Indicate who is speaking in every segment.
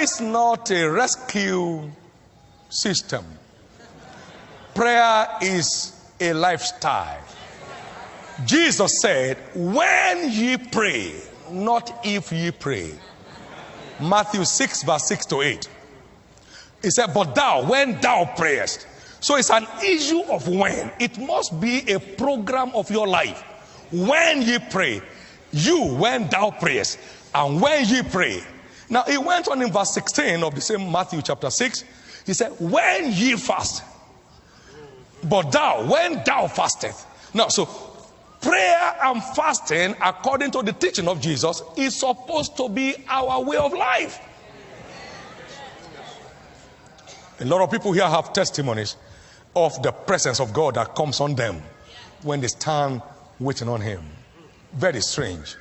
Speaker 1: is not a rescue system. Prayer is a lifestyle. Jesus said, when ye pray, not if ye pray. Matthew 6 verse 6 to 8. He said, but thou, when thou prayest. So it's an issue of when. It must be a program of your life. When ye pray, you, when thou prayest, and when ye pray. Now he went on in verse 16 of the same Matthew chapter 6. He said, when ye fast. But thou, when thou fastest. Now, so prayer and fasting, according to the teaching of Jesus, is supposed to be our way of life. A lot of people here have testimonies of the presence of God that comes on them when they stand waiting on him. Very strange.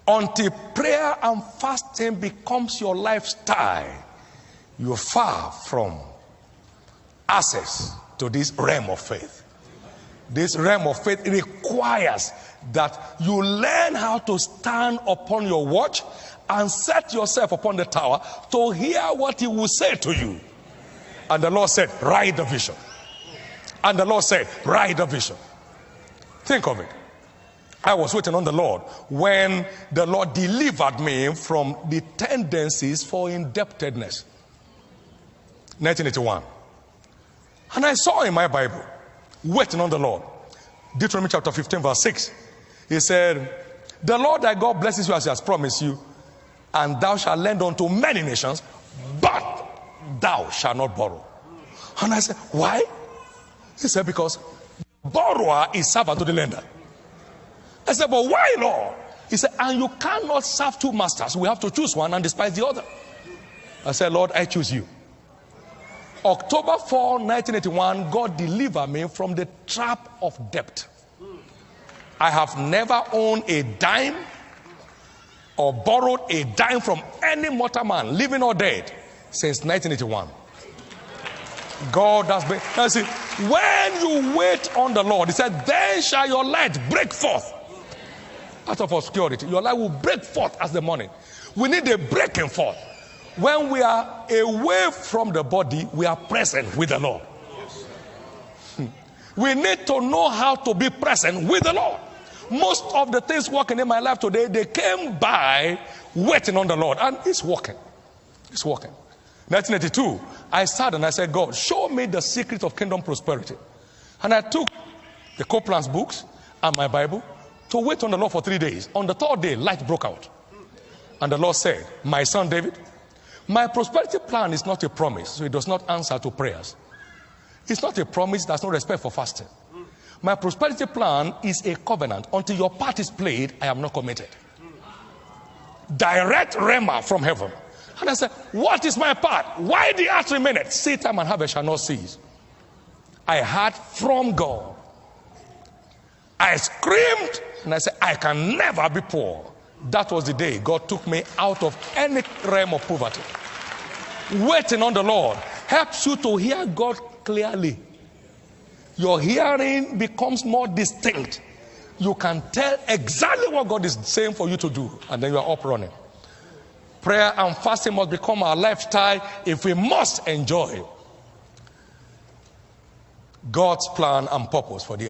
Speaker 1: Until prayer and fasting becomes your lifestyle, you're far from access to this realm of faith. This realm of faith requires that you learn how to stand upon your watch and set yourself upon the tower to hear what he will say to you. And the Lord said, write the vision. And the Lord said, write the vision. Think of it. I was waiting on the Lord when the Lord delivered me from the tendencies for indebtedness. 1981. And I saw in my Bible, waiting on the Lord, Deuteronomy chapter 15 verse 6. He said, the Lord thy God blesses you as he has promised you, and thou shalt lend unto many nations, but thou shalt not borrow. And I said, why? He said, because the borrower is servant to the lender. I said, but why, Lord? He said, and you cannot serve two masters. We have to choose one and despise the other. I said, Lord, I choose you. October 4, 1981, God delivered me from the trap of debt. I have never owned a dime or borrowed a dime from any mortal man, living or dead, since 1981. God has been. Now see, when you wait on the Lord, he said, then shall your light break forth out of obscurity. Your light will break forth as the morning. We need a breaking forth. When we are away from the body, we are present with the Lord. We need to know how to be present with the Lord. Most of the things working in my life today, they came by waiting on the Lord. And it's working. It's working. 1982, I sat and I said, God, show me the secret of kingdom prosperity. And I took the Copeland's books and my Bible to wait on the Lord for 3 days. On the third day, light broke out. And the Lord said, my son David, my prosperity plan is not a promise, so it does not answer to prayers. It's not a promise, there's no respect for fasting. My prosperity plan is a covenant. Until your part is played, I am not committed. Direct rhema from heaven. And I said, what is my part? Why the earth remaineth? Seed time and harvest shall not cease. I heard from God. I screamed and I said, I can never be poor. That was the day God took me out of any realm of poverty. Waiting on the Lord helps you to hear God clearly. Your hearing becomes more distinct. You can tell exactly what God is saying for you to do, and then you are up running. Prayer and fasting must become our lifestyle if we must enjoy God's plan and purpose for the